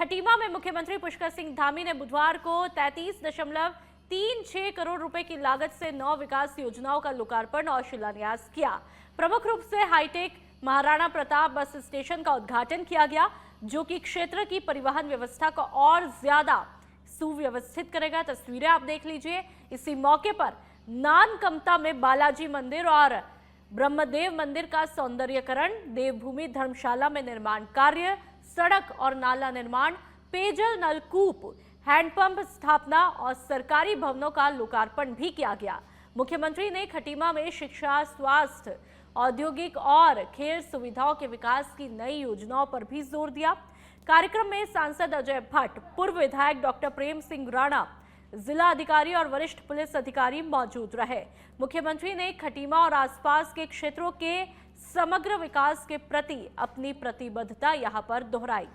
खटीमा में मुख्यमंत्री पुष्कर सिंह धामी ने बुधवार को 33.36 करोड़ रुपए की लागत से 9 विकास योजनाओं का लोकार्पण और शिलान्यास किया। प्रमुख रूप से hi tech Maharana Pratap bus station का उद्घाटन किया गया, जो कि क्षेत्र की परिवहन व्यवस्था को और ज्यादा सुव्यवस्थित करेगा। तस्वीरें आप देख लीजिए। इसी मौके पर नानकमता में बालाजी मंदिर और ब्रह्मदेव मंदिर का सौंदर्यीकरण, देवभूमि धर्मशाला में निर्माण कार्य, सड़क और नाला निर्माण, पेयजल नलकूप, हैंडपंप स्थापना और सरकारी भवनों का लोकार्पण भी किया गया। मुख्यमंत्री ने खटीमा में शिक्षा, स्वास्थ्य, औद्योगिक और खेल सुविधाओं के विकास की नई योजनाओं पर भी जोर दिया। कार्यक्रम में सांसद अजय भट्ट, पूर्व विधायक डॉक्टर प्रेम सिंह राणा, जिला अधिकारी और वरिष्ठ पुलिस अधिकारी मौजूद रहे। मुख्यमंत्री ने खटीमा और आसपास के क्षेत्रों के समग्र विकास के प्रति अपनी प्रतिबद्धता यहां पर दोहराई।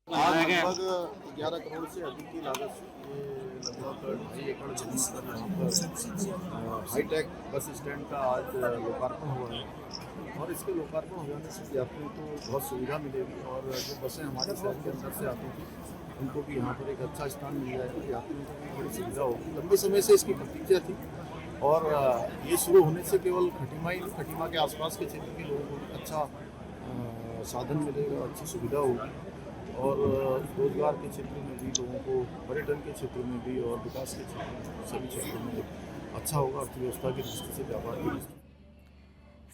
लगभग 11 करोड़ से अधिक की लागत से ये लगभग 2.5 एकड़ जमीन पर यहाँ पर हाईटेक बस स्टैंड का आज लोकार्पण हुआ है और इसके लोकार्पण हो जाने से यात्रियों को बहुत सुविधा मिलेगी और जो बसें हमारे शहर के अंदर से आती थी उनको भी यहाँ पर एक अच्छा स्थान मिल जाएगा, यात्रियों को भी बड़ी सुविधा होगी। लंबे समय से इसकी प्रतीक्षा थी और ये शुरू होने से केवल खटीमा के आसपास के क्षेत्र के लोगों को अच्छा साधन मिलेगा, अच्छी सुविधा होगी और रोजगार के क्षेत्र में भी लोगों को, पर्यटन के क्षेत्र में भी और विकास के क्षेत्र में, सभी क्षेत्रों में अच्छा होगा। अर्थव्यवस्था की दृष्टि से, व्यापार की दृष्टि से।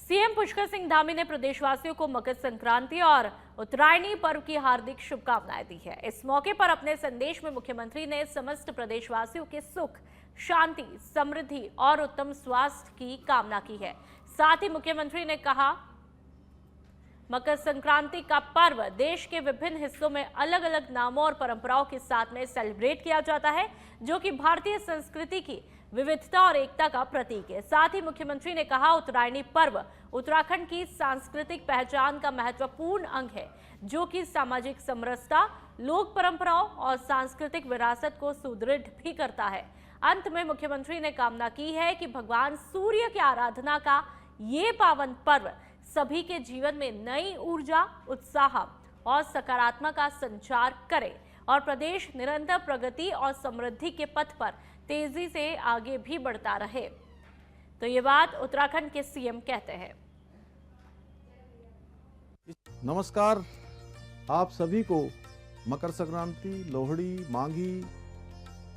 सीएम पुष्कर सिंह धामी ने प्रदेशवासियों को मकर संक्रांति और उत्तरायणी पर्व की हार्दिक शुभकामनाएं दी है। इस मौके पर अपने संदेश में मुख्यमंत्री ने समस्त प्रदेशवासियों के सुख, शांति, समृद्धि और उत्तम स्वास्थ्य की कामना की है। साथ ही मुख्यमंत्री ने कहा, मकर संक्रांति का पर्व देश के विभिन्न हिस्सों में अलग अलग नामों और परंपराओं के साथ में सेलिब्रेट किया जाता है, जो कि भारतीय संस्कृति की विविधता और एकता का प्रतीक है। साथ ही मुख्यमंत्री ने कहा, उत्तरायणी पर्व उत्तराखंड की सांस्कृतिक पहचान का महत्वपूर्ण अंग है, जो कि सामाजिक समरसता, लोक परंपराओं और सांस्कृतिक विरासत को सुदृढ़ भी करता है। अंत में मुख्यमंत्री ने कामना की है कि भगवान सूर्य की आराधना का ये पावन पर्व सभी के जीवन में नई ऊर्जा, उत्साह और सकारात्मक का संचार करे और प्रदेश निरंतर प्रगति और समृद्धि के पथ पर तेजी से आगे भी बढ़ता रहे। तो ये बात उत्तराखंड के सीएम कहते हैं। नमस्कार, आप सभी को मकर संक्रांति, लोहड़ी, माघी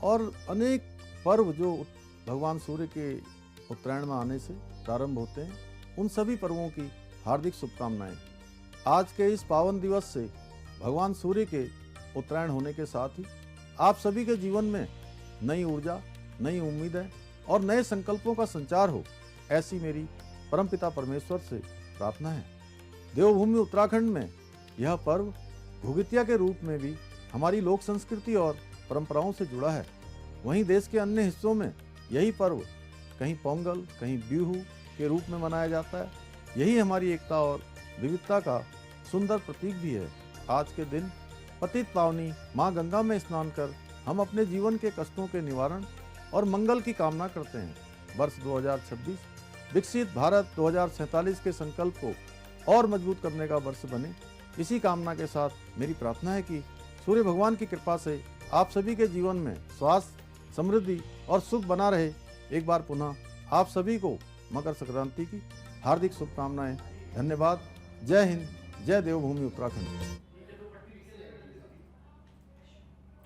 और अनेक पर्व जो भगवान सूर्य के उत्तरायण में आने से प्रारंभ होते हैं, उन सभी पर्वों की हार्दिक शुभकामनाएं। आज के इस पावन दिवस से भगवान सूर्य के उत्तरायण होने के साथ ही आप सभी के जीवन में नई ऊर्जा, नई उम्मीदें और नए संकल्पों का संचार हो, ऐसी मेरी परमपिता परमेश्वर से प्रार्थना है। देवभूमि उत्तराखंड में यह पर्व भूगितिया के रूप में भी हमारी लोक संस्कृति और परंपराओं से जुड़ा है। वहीं देश के अन्य हिस्सों में यही पर्व कहीं पोंगल, कहीं बिहू के रूप में मनाया जाता है। यही हमारी एकता और विविधता का सुंदर प्रतीक भी है। आज के दिन पतित पावनी माँ गंगा में स्नान कर हम अपने जीवन के कष्टों के निवारण और मंगल की कामना करते हैं। वर्ष 2026 विकसित भारत 2047 के संकल्प को और मजबूत करने का वर्ष बने। इसी कामना के साथ मेरी प्रार्थना है कि सूर्य भगवान की कृपा से आप सभी के जीवन में स्वास्थ्य, समृद्धि और सुख बना रहे। एक बार पुनः आप सभी को मकर संक्रांति की हार्दिक शुभकामनाएं। धन्यवाद। जय हिंद, जय देवभूमि उत्तराखंड।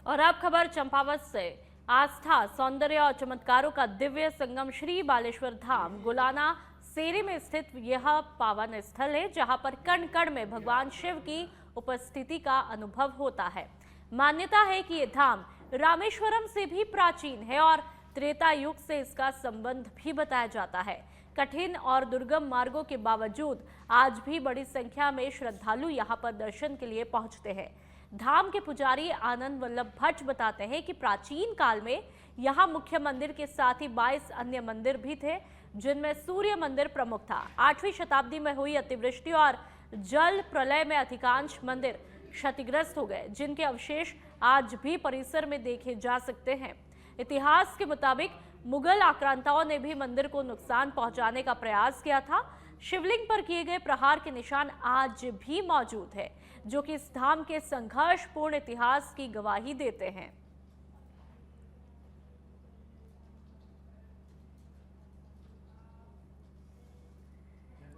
और अब खबर चंपावत से। आस्था, सौंदर्य और चमत्कारों का दिव्य संगम श्री बालेश्वर धाम गुलाना सेरी में स्थित यह पावन स्थल है, जहां पर कण कण में भगवान शिव की उपस्थिति का अनुभव होता है। मान्यता है कि यह धाम रामेश्वरम से भी प्राचीन है और त्रेता युग से इसका संबंध भी बताया जाता है। कठिन और दुर्गम मार्गों के बावजूद आज भी बड़ी संख्या में श्रद्धालु यहां पर दर्शन के लिए पहुंचते हैं। धाम के पुजारी आनंद वल्लभ भट्ट बताते हैं कि प्राचीन काल में यहाँ मुख्य मंदिर के साथ ही 22 अन्य मंदिर भी थे, जिनमें सूर्य मंदिर प्रमुख था। 8वीं शताब्दी में हुई अतिवृष्टि और जल प्रलय में अधिकांश मंदिर क्षतिग्रस्त हो गए, जिनके अवशेष आज भी परिसर में देखे जा सकते हैं। इतिहास के मुताबिक मुगल आक्रांताओं ने भी मंदिर को नुकसान पहुंचाने का प्रयास किया था, शिवलिंग पर किए गए प्रहार के निशान आज भी मौजूद है, जो कि इस धाम के संघर्षपूर्ण इतिहास की गवाही देते हैं।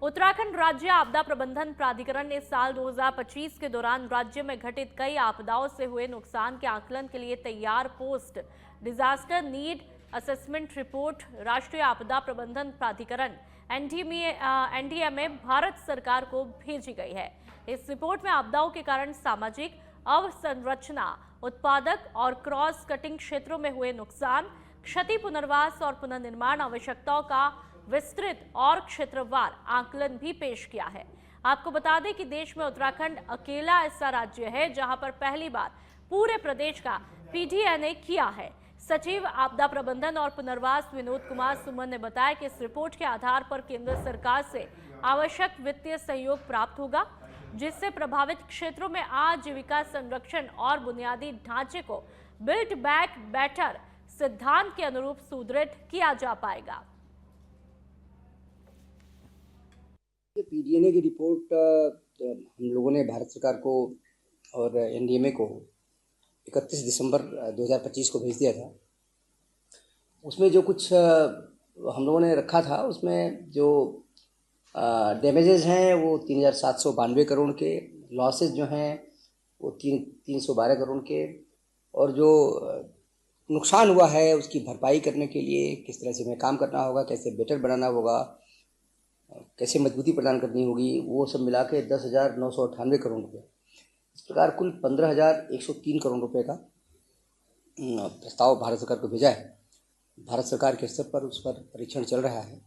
उत्तराखंड राज्य आपदा प्रबंधन प्राधिकरण ने साल 2025 के दौरान राज्य में घटित कई आपदाओं से हुए नुकसान के आकलन के लिए तैयार post disaster need assessment report राष्ट्रीय आपदा प्रबंधन प्राधिकरण एनडीएमए भारत सरकार को भेजी गई है। इस रिपोर्ट में आपदाओं के कारण सामाजिक अवसंरचना, उत्पादक और क्रॉस कटिंग क्षेत्रों में हुए नुकसान, क्षति, पुनर्वास और पुनर्निर्माण आवश्यकताओं का विस्तृत और क्षेत्रवार आकलन भी पेश किया है। आपको बता दें कि देश में उत्तराखंड अकेला ऐसा राज्य है जहां पर पहली बार पूरे प्रदेश का पीडीएनए किया है। सचिव आपदा प्रबंधन और पुनर्वास विनोद कुमार सुमन ने बताया कि इस रिपोर्ट के आधार पर केंद्र सरकार से आवश्यक वित्तीय सहयोग प्राप्त होगा, जिससे प्रभावित क्षेत्रों में आजीविका संरक्षण और बुनियादी ढांचे को बिल्ड बैक बेटर सिद्धांत के अनुरूप सुदृढ़ किया जा पाएगा। पीडीएनए की रिपोर्ट हम लोगों ने भारत सरकार को और एनडीएमए को 31 दिसंबर 2025 को भेज दिया था। उसमें जो कुछ हम लोगों ने रखा था, उसमें जो डैमेजेस हैं वो 3792 करोड़ के, लॉसेस जो हैं वो 312 करोड़ के, और जो नुकसान हुआ है उसकी भरपाई करने के लिए किस तरह से हमें काम करना होगा, कैसे बेटर बनाना होगा, कैसे मजबूती प्रदान करनी होगी, वो सब मिला के 10,998 करोड़ रुपये। इस प्रकार कुल 15,103 करोड़ रुपए का प्रस्ताव भारत सरकार को भेजा है। भारत सरकार के स्तर पर उस पर परीक्षण चल रहा है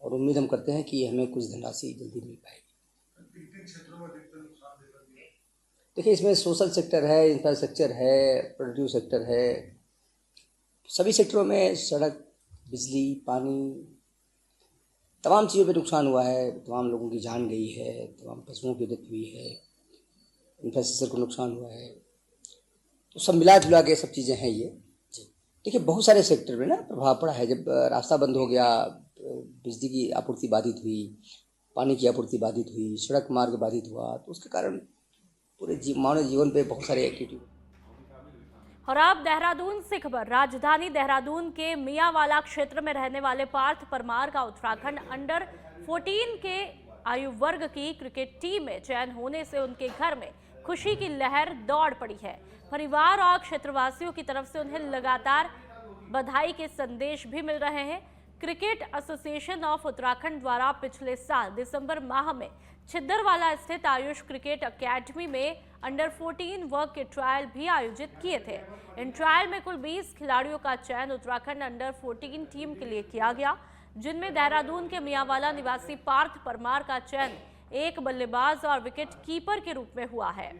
और उम्मीद हम करते हैं कि हमें कुछ धनराशि जल्दी मिल पाएगी। देखिए, इसमें सोशल सेक्टर है, इंफ्रास्ट्रक्चर है, प्रोडक्टिव सेक्टर है, सभी सेक्टरों में सड़क, बिजली, पानी, तमाम चीज़ों पे नुकसान हुआ है। तमाम लोगों की जान गई है, तमाम पशुओं की डेथ हुई है, इंफ्रास्ट्रक्चर को नुकसान हुआ है। तो सब मिला जुला के सब चीज़ें हैं ये। देखिए, बहुत सारे सेक्टर में ना प्रभाव पड़ा है। जब रास्ता बंद हो गया, बिजली की आपूर्ति बाधित हुई, पानी की आपूर्ति बाधित हुई, सड़क मार्ग बाधित हुआ, तो उसके कारण पूरे मानव जीवन पे बहुत सारे एक्टिविटी। और अब देहरादून से खबर। राजधानी देहरादून के मियांवाला क्षेत्र में रहने वाले पार्थ परमार का उत्तराखंड अंडर 14 के आयु वर्ग की क्रिकेट टीम में चयन होने से उनके घर में खुशी की लहर दौड़ पड़ी है। परिवार और क्षेत्रवासियों की तरफ से उन्हें लगातार बधाई के संदेश भी मिल रहे हैं। क्रिकेट एसोसिएशन ऑफ उत्तराखंड द्वारा पिछले साल दिसंबर माह में छिद्दरवाला स्थित आयुष क्रिकेट अकेडमी में अंडर 14 वर्ग के ट्रायल भी आयोजित किए थे। इन ट्रायल में कुल 20 खिलाड़ियों का चयन उत्तराखंड अंडर 14 टीम के लिए किया गया, जिनमें देहरादून के मियांवाला निवासी पार्थ परमार का चयन एक बल्लेबाज और विकेट कीपर के रूप में हुआ है।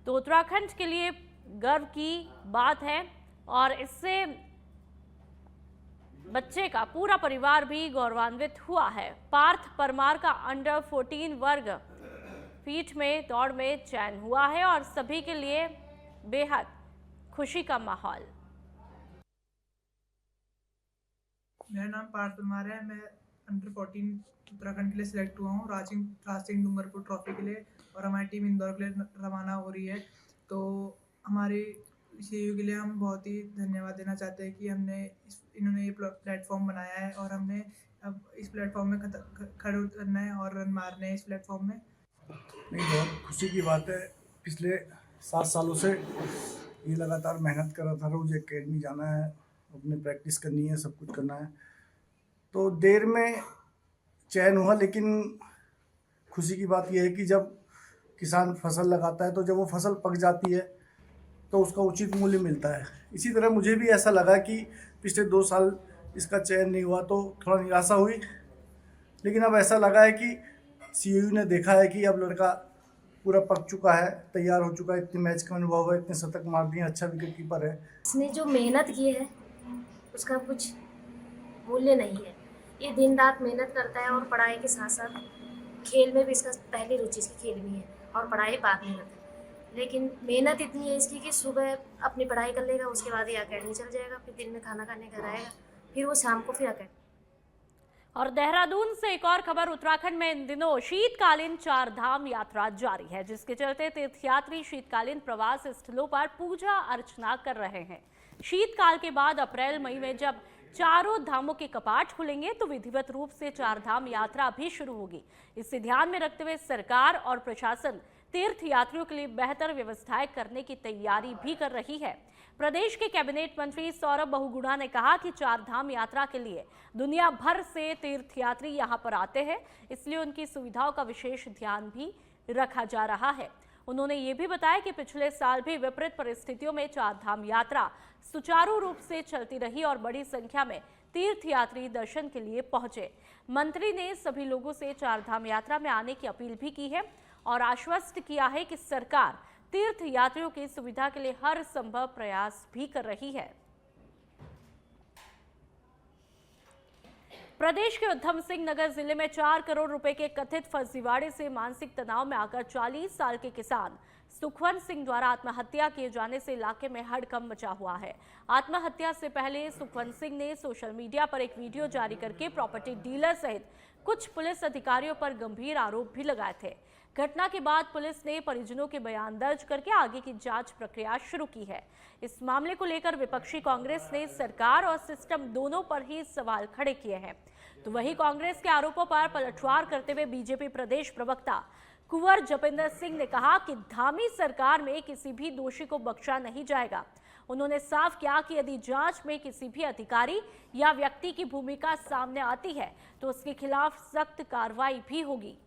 तो उत्तराखंड के लिए गर्व की बात है और इससे बच्चे का पूरा परिवार भी गौरवान्वित हुआ है। पार्थ परमार का अंडर 14 वर्ग फीट में दौड़ में चयन हुआ है और सभी के लिए बेहद खुशी का माहौल। मेरा नाम पार्थ परमार है। मैं अंडर 14 उत्तराखंड के लिए सिलेक्ट हुआ हूँ राजसिंह डूंगरपुर ट्रॉफी के लिए, और हमारी टीम इंदौर के लिए रवाना हो रही है। तो हमारे सीईओ के लिए हम बहुत ही धन्यवाद देना चाहते हैं कि इन्होंने ये प्लेटफॉर्म बनाया है और हमने अब इस प्लेटफॉर्म में खड़े उतरना है और रन मारने हैं इस प्लेटफॉर्म में। नहीं, बहुत खुशी की बात है। पिछले 7 सालों से ये लगातार मेहनत कर रहा था, रोज एकेडमी जाना है, अपने प्रैक्टिस करनी है, सब कुछ करना है। तो देर में चयन हुआ, लेकिन खुशी की बात यह है कि जब किसान फसल लगाता है तो जब वो फसल पक जाती है तो उसका उचित मूल्य मिलता है। इसी तरह मुझे भी ऐसा लगा कि पिछले 2 साल इसका चयन नहीं हुआ तो थोड़ा निराशा हुई, लेकिन अब ऐसा लगा है कि सीईओ ने देखा है कि अब लड़का पूरा पक चुका है, तैयार हो चुका है, इतने मैच का अनुभव है, इतने शतक मार दिए, अच्छा विकेट कीपर है। इसने जो मेहनत की है उसका कुछ मूल्य नहीं है। ये दिन रात मेहनत करता है और पढ़ाई के साथ साथ खेल में भी इसका पहली रुचि इसकी खेल में है और पढ़ाई बाद में करता है। लेकिन मेहनत इतनी है इसकी कि सुबह अपनी पढ़ाई कर लेगा, उसके बाद ये अकेडमी चल जाएगा, फिर दिन में खाना खाने घर आएगा, फिर वो शाम को फिर अकेडमी। और देहरादून से एक और खबर। उत्तराखंड में इन दिनों शीतकालीन चार धाम यात्रा जारी है, जिसके चलते तीर्थयात्री शीतकालीन प्रवास स्थलों पर पूजा अर्चना कर रहे हैं। शीतकाल के बाद अप्रैल मई में जब चारों धामों के कपाट खुलेंगे तो विधिवत रूप से चार धाम यात्रा भी शुरू होगी। इसे ध्यान में रखते हुए सरकार और प्रशासन तीर्थयात्रियों के लिए बेहतर व्यवस्थाएं करने की तैयारी भी कर रही है। प्रदेश के कैबिनेट मंत्री सौरभ बहुगुणा ने कहा कि चार धाम यात्रा के लिए दुनिया भर से तीर्थयात्री यहां पर आते हैं, इसलिए उनकी सुविधाओं का विशेष ध्यान भी रखा जा रहा है। उन्होंने ये भी बताया कि पिछले साल भी विपरीत परिस्थितियों में चार धाम यात्रा सुचारू रूप से चलती रही और बड़ी संख्या में तीर्थयात्री दर्शन के लिए पहुंचे। मंत्री ने सभी लोगों से चार धाम यात्रा में आने की अपील भी की है और आश्वस्त किया है कि सरकार तीर्थ यात्रियों की सुविधा के लिए हर संभव प्रयास भी कर रही है। प्रदेश के उधम सिंह नगर जिले में 4 करोड़ रुपए के कथित फर्जीवाड़े से मानसिक तनाव में आकर 40 साल के किसान सुखवंत सिंह द्वारा आत्महत्या किए जाने से इलाके में हड़कंप मचा हुआ है। आत्महत्या से पहले सुखवंत सिंह ने सोशल मीडिया पर एक वीडियो जारी करके प्रॉपर्टी डीलर सहित कुछ पुलिस अधिकारियों पर गंभीर आरोप भी लगाए थे। घटना के बाद पुलिस ने परिजनों के बयान दर्ज करके आगे की जांच प्रक्रिया शुरू की है। इस मामले को लेकर विपक्षी कांग्रेस ने सरकार और सिस्टम दोनों पर ही सवाल खड़े किए हैं। तो वहीं कांग्रेस के आरोपों पर पलटवार करते हुए बीजेपी प्रदेश प्रवक्ता कुंवर जपेंद्र सिंह ने कहा कि धामी सरकार में किसी भी दोषी को बख्शा नहीं जाएगा। उन्होंने साफ किया कि यदि जांच में किसी भी अधिकारी या व्यक्ति की भूमिका सामने आती है तो उसके खिलाफ सख्त कार्रवाई भी होगी।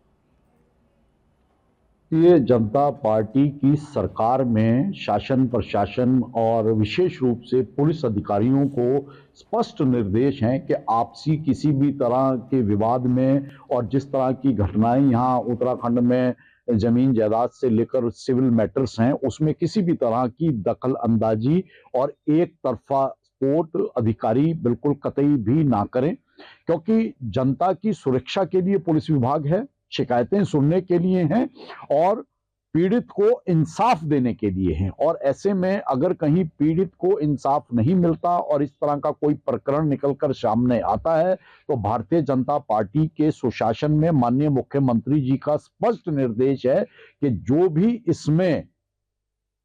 ये जनता पार्टी की सरकार में शासन प्रशासन और विशेष रूप से पुलिस अधिकारियों को स्पष्ट निर्देश हैं कि आपसी किसी भी तरह के विवाद में और जिस तरह की घटनाएं यहाँ उत्तराखंड में जमीन जायदाद से लेकर सिविल मैटर्स हैं, उसमें किसी भी तरह की दखल अंदाजी और एक तरफा सपोर्ट अधिकारी बिल्कुल कतई भी ना करें, क्योंकि जनता की सुरक्षा के लिए पुलिस विभाग है, शिकायतें सुनने के लिए हैं और पीड़ित को इंसाफ देने के लिए हैं। और ऐसे में अगर कहीं पीड़ित को इंसाफ नहीं मिलता और इस तरह का कोई प्रकरण निकलकर सामने आता है तो भारतीय जनता पार्टी के सुशासन में माननीय मुख्यमंत्री जी का स्पष्ट निर्देश है कि जो भी इसमें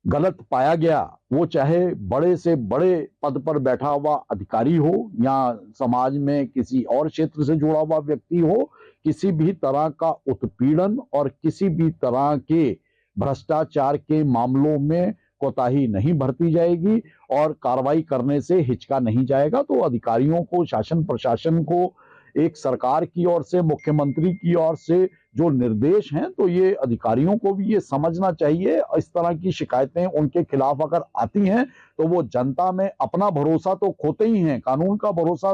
गलत पाया गया, वो चाहे बड़े से बड़े पद पर बैठा हुआ अधिकारी हो या समाज में किसी और क्षेत्र से जुड़ा हुआ व्यक्ति हो, किसी भी तरह का उत्पीड़न और किसी भी तरह के भ्रष्टाचार के मामलों में कोताही नहीं बरती जाएगी और कार्रवाई करने से हिचका नहीं जाएगा। तो अधिकारियों को, शासन प्रशासन को एक सरकार की ओर से, मुख्यमंत्री की ओर से जो निर्देश हैं, तो ये अधिकारियों को भी ये समझना चाहिए। इस तरह की शिकायतें उनके खिलाफ अगर आती हैं तो वो जनता में अपना भरोसा तो खोते ही हैं, कानून का भरोसा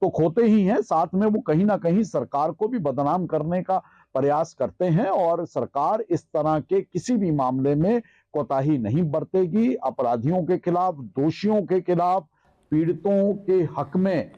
तो खोते ही हैं, साथ में वो कहीं ना कहीं सरकार को भी बदनाम करने का प्रयास करते हैं। और सरकार इस तरह के किसी भी मामले में कोताही नहीं बरतेगी। अपराधियों के खिलाफ, दोषियों के खिलाफ, पीड़ितों के हक में।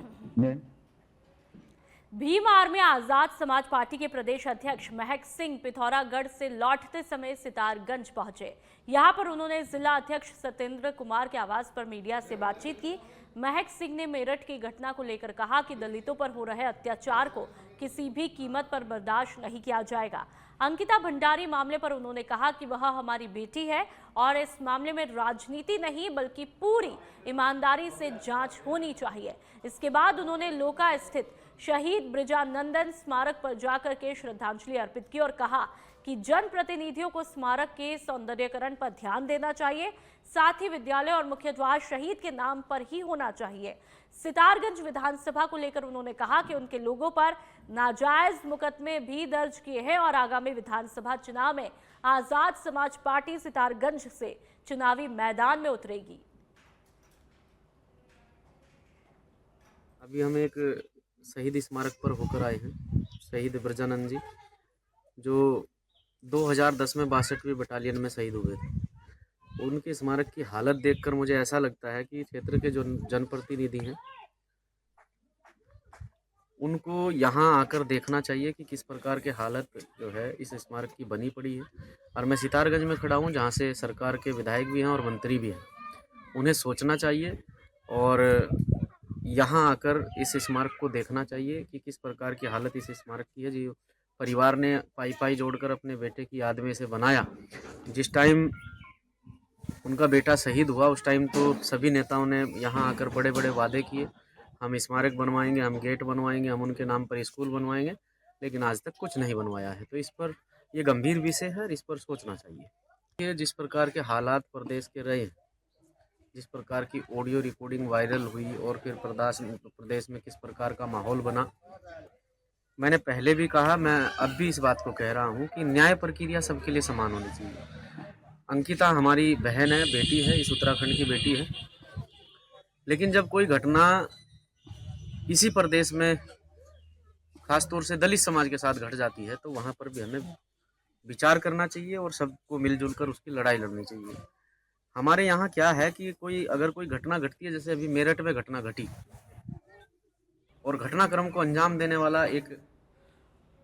भीम आर्मी आजाद समाज पार्टी के प्रदेश अध्यक्ष महक सिंह पिथौरागढ़ से लौटते समय सितारगंज पहुंचे। यहां पर उन्होंने जिला अध्यक्ष सत्येंद्र कुमार के आवास पर मीडिया से बातचीत की। महक सिंह ने मेरठ की घटना को लेकर कहा कि दलितों पर हो रहे अत्याचार को किसी भी कीमत पर बर्दाश्त नहीं किया जाएगा। अंकिता भंडारी मामले पर उन्होंने कहा कि वह हमारी बेटी है और इस मामले में राजनीति नहीं बल्कि पूरी ईमानदारी से जांच होनी चाहिए। इसके बाद उन्होंने लोका स्थित शहीद ब्रिजानंदन स्मारक पर जाकर के श्रद्धांजलि अर्पित की और कहा कि जनप्रतिनिधियों को स्मारक के सौंदर्यीकरण पर ध्यान देना चाहिए, साथ ही विद्यालय और मुख्य द्वार शहीद के नाम पर ही होना चाहिए। सितारगंज विधानसभा को लेकर उन्होंने कहा कि उनके लोगों पर नाजायज मुकदमे भी दर्ज किए हैं और आगामी विधानसभा चुनाव में आजाद समाज पार्टी सितारगंज से चुनावी मैदान में उतरेगी। अभी हम एक शहीद स्मारक पर होकर आए हैं। शहीद ब्रजानंद जी जो 2010 में 62वीं बटालियन में शहीद हुए थे, उनके स्मारक की हालत देखकर मुझे ऐसा लगता है कि क्षेत्र के जो जनप्रतिनिधि हैं उनको यहाँ आकर देखना चाहिए कि किस प्रकार के हालत जो है इस स्मारक की बनी पड़ी है। और मैं सितारगंज में खड़ा हूँ जहाँ से सरकार के विधायक भी हैं और मंत्री भी हैं। उन्हें सोचना चाहिए और यहाँ आकर इस स्मारक को देखना चाहिए कि किस प्रकार की हालत इस स्मारक की है। जो परिवार ने पाई पाई जोड़कर अपने बेटे की याद में इसे बनाया। जिस टाइम उनका बेटा शहीद हुआ उस टाइम तो सभी नेताओं ने यहाँ आकर बड़े बड़े वादे किए, हम स्मारक बनवाएंगे, हम गेट बनवाएंगे, हम उनके नाम पर स्कूल बनवाएंगे, लेकिन आज तक कुछ नहीं बनवाया है। तो इस पर ये गंभीर विषय है और इस पर सोचना चाहिए। ये जिस प्रकार के हालात प्रदेश के रहे, जिस प्रकार की ऑडियो रिकॉर्डिंग वायरल हुई और फिर प्रदेश में किस प्रकार का माहौल बना, मैंने पहले भी कहा, मैं अब भी इस बात को कह रहा हूँ कि न्याय प्रक्रिया सबके लिए समान होनी चाहिए। अंकिता हमारी बहन है, बेटी है, इस उत्तराखंड की बेटी है, लेकिन जब कोई घटना इसी प्रदेश में खासतौर से दलित समाज के साथ घट जाती है तो वहाँ पर भी हमें विचार करना चाहिए और सबको मिलजुल कर उसकी लड़ाई लड़नी चाहिए। हमारे यहाँ क्या है कि अगर कोई घटना घटती है, जैसे अभी मेरठ में घटना घटी और घटनाक्रम को अंजाम देने वाला एक।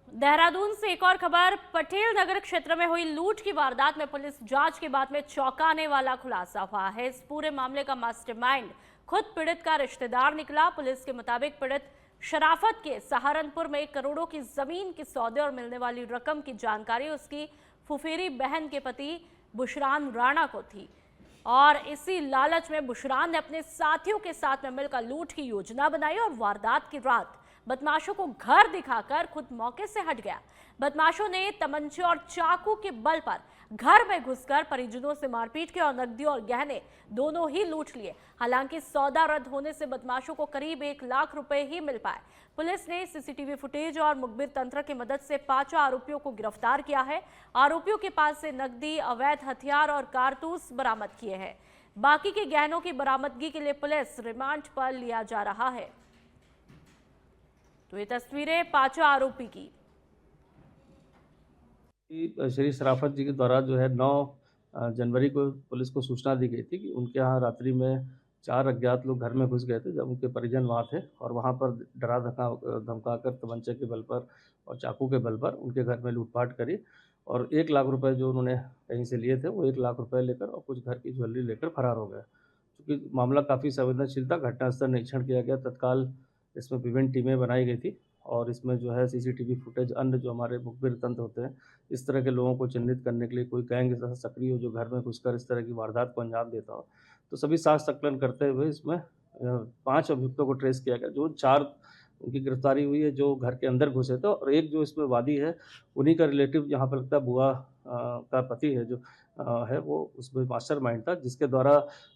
देहरादून से एक और खबर, पटेल नगर क्षेत्र में हुई लूट की वारदात में पुलिस जांच के बाद में चौंकाने वाला खुलासा हुआ है। इस पूरे मामले का मास्टरमाइंड खुद पीड़ित का रिश्तेदार निकला। पुलिस के मुताबिक पीड़ित शराफत के सहारनपुर में करोड़ों की जमीन के सौदे और मिलने वाली रकम की जानकारी उसकी फुफेरी बहन के पति बुशरान राणा को थी और इसी लालच में बुशरान ने अपने साथियों के साथ में मिलकर लूट की योजना बनाई और वारदात की रात बदमाशों को घर दिखाकर खुद मौके से हट गया। बदमाशों ने तमंचे और चाकू के बल पर घर में घुसकर परिजनों से मारपीट की और नकदी और गहने दोनों ही लूट लिए। हालांकि सौदा रद्द होने से बदमाशों को करीब 1 लाख रुपए ही मिल पाए। पुलिस ने सीसीटीवी फुटेज और मुखबिर तंत्र की मदद से 5 आरोपियों को गिरफ्तार किया है। आरोपियों के पास से नकदी, अवैध हथियार और कारतूस बरामद किए हैं। बाकी के गहनों की बरामदगी के लिए पुलिस रिमांड पर लिया जा रहा है। तो ये तस्वीरें 5 आरोपी की। श्री शराफत जी के द्वारा जो है 9 जनवरी को पुलिस को सूचना दी गई थी कि उनके यहाँ रात्रि में 4 अज्ञात लोग घर में घुस गए थे, जब उनके परिजन वहाँ थे और वहाँ पर डरा धमकाकर तमंचे के बल पर और चाकू के बल पर उनके घर में लूटपाट करी और 1 लाख रुपए जो उन्होंने कहीं से लिए थे वो 1 लाख रुपए लेकर और कुछ घर की ज्वेलरी लेकर फरार हो गए। क्योंकि मामला काफ़ी संवेदनशील था, घटनास्थल निरीक्षण किया गया, तत्काल इसमें विभिन्न टीमें बनाई गई थी और इसमें जो है सीसीटीवी फुटेज, अन्य जो हमारे मुखबिर तंत्र होते हैं, इस तरह के लोगों को चिन्हित करने के लिए कोई गैंग के साथ सक्रिय हो जो घर में घुसकर इस तरह की वारदात को अंजाम देता हो, तो सभी साक्ष्य संकलन करते हुए इसमें 5 अभियुक्तों को ट्रेस किया गया। जो 4 उनकी गिरफ्तारी हुई है जो घर के अंदर घुसे थे और एक जो इसमें वादी है उन्हीं का रिलेटिव, यहाँ पर लगता है बुआ का पति है जो है, वो उसमें मास्टरमाइंड था, जिसके द्वारा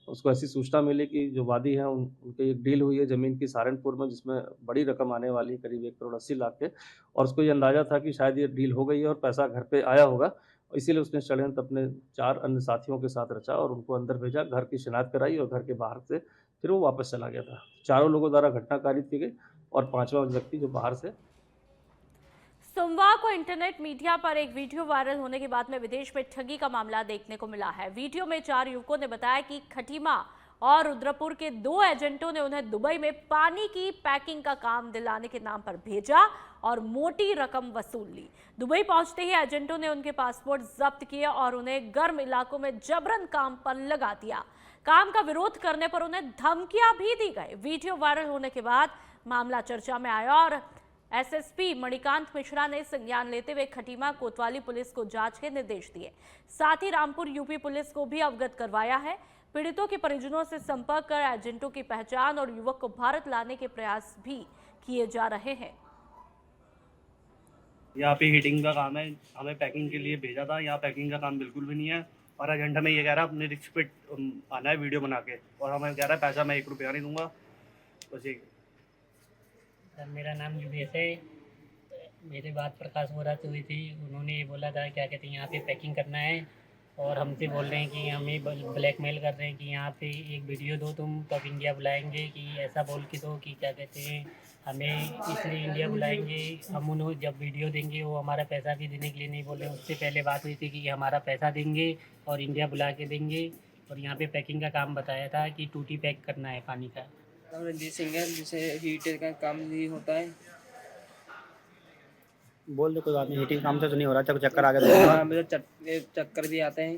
उसको ऐसी सूचना मिली कि जो वादी हैं उनकी एक डील हुई है ज़मीन की सहारनपुर में, जिसमें बड़ी रकम आने वाली है, करीब 1 करोड़ 80 लाख के, और उसको ये अंदाज़ा था कि शायद ये डील हो गई है और पैसा घर पे आया होगा, इसीलिए उसने षड्यंत्र अपने 4 अन्य साथियों के साथ रचा और उनको अंदर भेजा, घर की शिनाख्त कराई और घर के बाहर से फिर वो वापस चला गया था। चारों लोगों द्वारा घटना कारित की गई और 5वां व्यक्ति जो बाहर से। सोमवार को इंटरनेट मीडिया पर एक वीडियो वायरल होने के बाद में विदेश में ठगी का मामला देखने को मिला है। वीडियो में 4 युवकों ने बताया कि खटीमा और रुद्रपुर के 2 एजेंटों ने उन्हें दुबई में पानी की पैकिंग का काम दिलाने के नाम पर भेजा और मोटी रकम वसूल ली। दुबई पहुंचते ही एजेंटों ने उनके पासपोर्ट जब्त किए और उन्हें गर्म इलाकों में जबरन काम पर लगा दिया। काम का विरोध करने पर उन्हें धमकियां भी दी गई। वीडियो वायरल होने के बाद मामला चर्चा में आया और एसएसपी मणिकांत मिश्रा ने संज्ञान लेते हुए खटीमा कोतवाली पुलिस को जांच के निर्देश दिए। साथ ही रामपुर यूपी पुलिस को भी अवगत करवाया है। पीड़ितों के परिजनों से संपर्क कर एजेंटों की पहचान और युवक को भारत लाने के प्रयास भी किए जा रहे हैं। यहाँ पे हीटिंग का काम है, हमें पैकिंग के लिए भेजा था, यहाँ पैकिंग का काम बिल्कुल भी नहीं है और एजेंट में ये कह रहा है अपने रिस्क पे आना है वीडियो बना के, और हमें कह रहा है पैसा मैं 1 रुपया नहीं दूंगा। बस ये मेरा नाम युवेश है। मेरे बात प्रकाश मुराद हुई थी, उन्होंने ये बोला था क्या कहते हैं यहाँ पे पैकिंग करना है और हमसे बोल रहे हैं कि हमें ब्लैकमेल कर रहे हैं कि यहाँ पे एक वीडियो दो तुम, तब इंडिया बुलाएंगे, कि ऐसा बोल के दो कि क्या कहते हैं हमें इसलिए इंडिया बुलाएंगे। हम उन्हें जब वीडियो देंगे वो हमारा पैसा भी देने के लिए नहीं बोल रहे। उससे पहले बात हुई थी कि हमारा पैसा देंगे और इंडिया बुला के देंगे और यहाँ पे पैकिंग का काम बताया था कि टूटी पैक करना है पानी का। रणजीत सिंह है, जिसे हीटर का काम नहीं होता है। बोल दो कोई बात नहीं, हीटिंग काम से तो नहीं हो रहा, चक्कर आ गया। हाँ मुझे चक्कर भी आते हैं।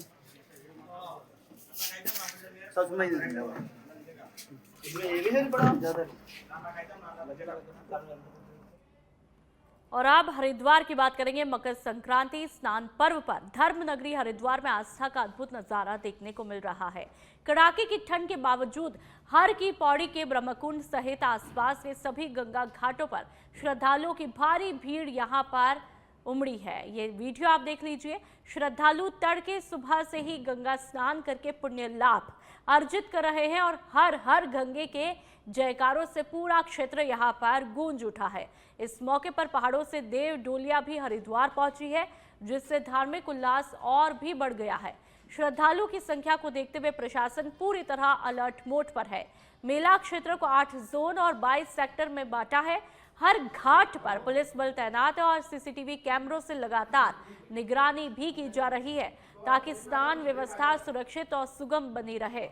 और अब हरिद्वार की बात करेंगे। मकर संक्रांति स्नान पर्व पर धर्म नगरी हरिद्वार में आस्था का अद्भुत नजारा देखने को मिल रहा है। कड़ाके की ठंड के बावजूद हर की पौड़ी के ब्रह्मकुंड सहित आसपास के सभी गंगा घाटों पर श्रद्धालुओं की भारी भीड़ यहां पर उमड़ी है। ये वीडियो आप देख लीजिए। श्रद्धालु तड़के सुबह से ही गंगा स्नान करके पुण्य लाभ अर्जित कर रहे हैं और हर हर गंगे के जयकारों से पूरा क्षेत्र यहां पर गूंज उठा है। इस मौके पर पहाड़ों से देव डोलियां भी हरिद्वार पहुंची है, जिससे धार्मिक उल्लास और भी बढ़ गया है। श्रद्धालुओं की संख्या को देखते हुए प्रशासन पूरी तरह अलर्ट मोड पर है। मेला क्षेत्र को 8 जोन और 22 सेक्टर में बांटा है। हर घाट पर पुलिस बल तैनात है और सीसीटीवी कैमरों से लगातार निगरानी भी की जा रही है, ताकि स्नान व्यवस्था सुरक्षित और सुगम बनी रहे।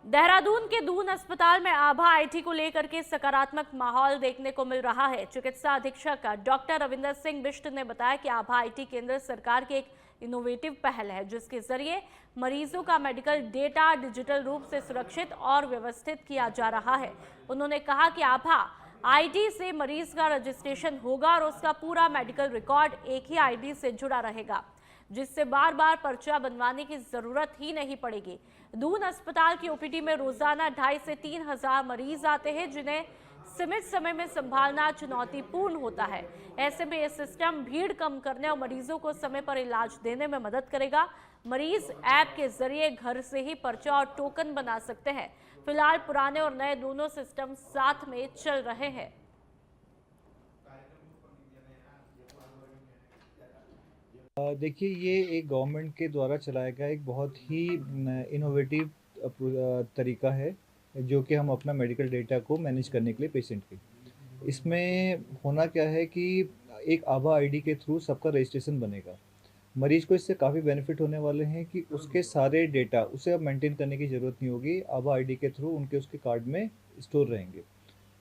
देहरादून के दून अस्पताल में आभा आईटी को लेकर के सकारात्मक माहौल देखने को मिल रहा है। चिकित्सा अधीक्षक डॉक्टर रविंदर सिंह बिष्ट ने बताया कि आभा आईटी केंद्र सरकार की एक इनोवेटिव पहल है, जिसके जरिए मरीजों का मेडिकल डेटा डिजिटल रूप से सुरक्षित और व्यवस्थित किया जा रहा है। उन्होंने कहा कि आभा आईडी से मरीज का रजिस्ट्रेशन होगा और उसका पूरा मेडिकल रिकॉर्ड एक ही आईडी से जुड़ा रहेगा, जिससे बार बार पर्चा बनवाने की जरूरत ही नहीं पड़ेगी। दून अस्पताल की ओपीडी में रोजाना 2,500 से 3,000 मरीज आते हैं, जिन्हें सीमित समय में संभालना चुनौतीपूर्ण होता है। ऐसे में यह सिस्टम भीड़ कम करने और मरीजों को समय पर इलाज देने में मदद करेगा। मरीज ऐप के जरिए घर से ही पर्चा और टोकन बना सकते हैं। फिलहाल पुराने और नए दोनों सिस्टम साथ में चल रहे हैं। देखिए, ये एक गवर्नमेंट के द्वारा चलाया गया एक बहुत ही इनोवेटिव तरीका है, जो कि हम अपना मेडिकल डेटा को मैनेज करने के लिए पेशेंट के। इसमें होना क्या है कि एक आभा आईडी के थ्रू सबका रजिस्ट्रेशन बनेगा। मरीज को इससे काफ़ी बेनिफिट होने वाले हैं कि उसके सारे डेटा उसे अब मेंटेन करने की ज़रूरत नहीं होगी। आभा आईडी के थ्रू उनके उसके कार्ड में स्टोर रहेंगे,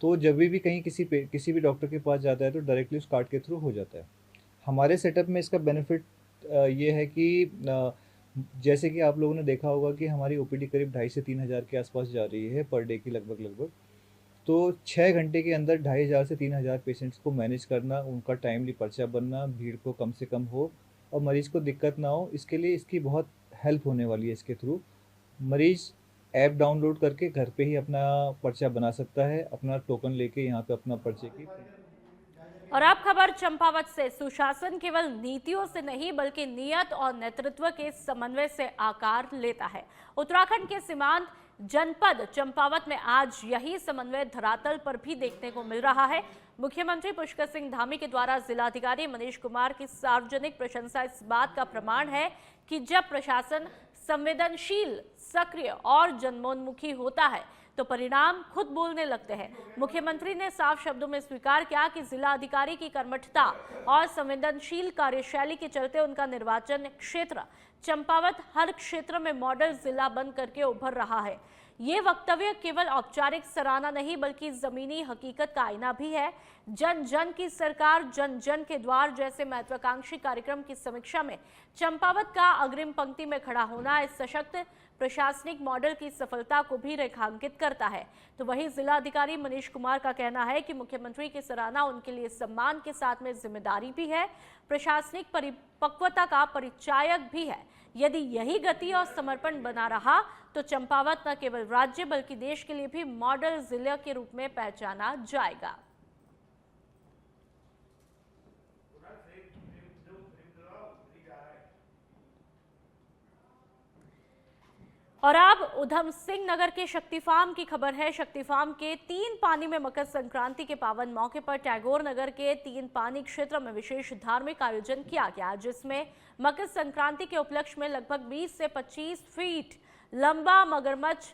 तो जब भी कहीं किसी भी डॉक्टर के पास जाता है तो डायरेक्टली उस कार्ड के थ्रू हो जाता है। हमारे सेटअप में इसका बेनिफिट ये है कि जैसे कि आप लोगों ने देखा होगा कि हमारी ओपीडी करीब 2,500 से 3,000 के आसपास जा रही है पर डे की लगभग। तो 6 घंटे के अंदर 2,500 से 3,000 पेशेंट्स को मैनेज करना, उनका टाइमली पर्चा बनना, भीड़ को कम से कम हो और मरीज़ को दिक्कत ना हो, इसके लिए इसकी बहुत हेल्प होने वाली है। इसके थ्रू मरीज़ ऐप डाउनलोड करके घर पे ही अपना पर्चा बना सकता है, अपना टोकन लेके यहाँ पे अपना पर्चे की। और अब खबर चंपावत से। सुशासन केवल नीतियों से नहीं बल्कि नियत और नेतृत्व के समन्वय से आकार लेता है। उत्तराखंड के सीमांत जनपद चंपावत में आज यही समन्वय धरातल पर भी देखने को मिल रहा है। मुख्यमंत्री पुष्कर सिंह धामी के द्वारा जिलाधिकारी मनीष कुमार की सार्वजनिक प्रशंसा इस बात का प्रमाण है कि जब प्रशासन संवेदनशील, सक्रिय और जनमोन्मुखी होता है तो परिणाम खुद बोलने लगते हैं। मुख्यमंत्री ने साफ शब्दों में स्वीकार किया कि जिला अधिकारी की कर्मठता और संवेदनशील कार्यशैली के चलते उनका निर्वाचन क्षेत्र चंपावत हर क्षेत्र में मॉडल जिला बन करके उभर रहा है। ये वक्तव्य केवल औपचारिक सराहना नहीं बल्कि जमीनी हकीकत का आईना भी है। जन जन की सरकार, जन जन के द्वार जैसे महत्वाकांक्षी कार्यक्रम की समीक्षा में चंपावत का अग्रिम पंक्ति में खड़ा होना इस सशक्त प्रशासनिक मॉडल की सफलता को भी रेखांकित करता है। तो वहीं जिलाधिकारी मनीष कुमार का कहना है कि मुख्यमंत्री की सराहना उनके लिए सम्मान के साथ में जिम्मेदारी भी है, प्रशासनिक परिपक्वता का परिचायक भी है। यदि यही गति और समर्पण बना रहा तो चंपावत न केवल राज्य बल्कि देश के लिए भी मॉडल जिले के रूप में पहचाना जाएगा। और अब उधम सिंह नगर के शक्ति फार्म की खबर है। शक्ति फार्म के 3 पानी में मकर संक्रांति के पावन मौके पर टैगोर नगर के 3 पानी क्षेत्र में विशेष धार्मिक आयोजन किया गया, जिसमें मकर संक्रांति के उपलक्ष्य में लगभग 20 से 25 फीट लंबा मगरमच्छ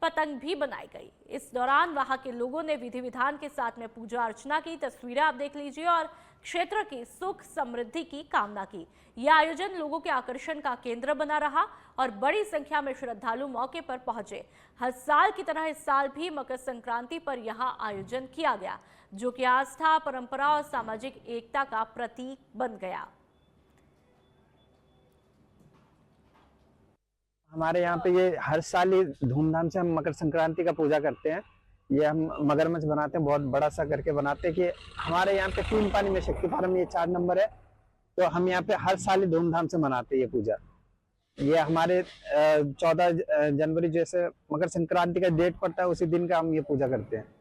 पतंग भी बनाई गई। इस दौरान वहां के लोगों ने विधि विधान के साथ में पूजा अर्चना की। तस्वीरें आप देख लीजिए और क्षेत्र की सुख समृद्धि की कामना की। यह आयोजन लोगों के आकर्षण का केंद्र बना रहा और बड़ी संख्या में श्रद्धालु मौके पर पहुंचे। हर साल की तरह इस साल भी मकर संक्रांति पर यहां आयोजन किया गया, जो कि आस्था, परंपरा और सामाजिक एकता का प्रतीक बन गया। हमारे यहाँ पे ये हर साल ही धूमधाम से हम मकर संक्रांति का पूजा करते हैं। ये हम मगरमच्छ बनाते हैं, बहुत बड़ा सा करके बनाते हैं कि हमारे यहाँ पे 3 पानी में शक्ति फार्म ये 4 नंबर है, तो हम यहाँ पे हर साल ही धूमधाम से मनाते हैं ये पूजा। ये हमारे 14 जनवरी जैसे मकर संक्रांति का डेट पड़ता है, उसी दिन का हम ये पूजा करते हैं।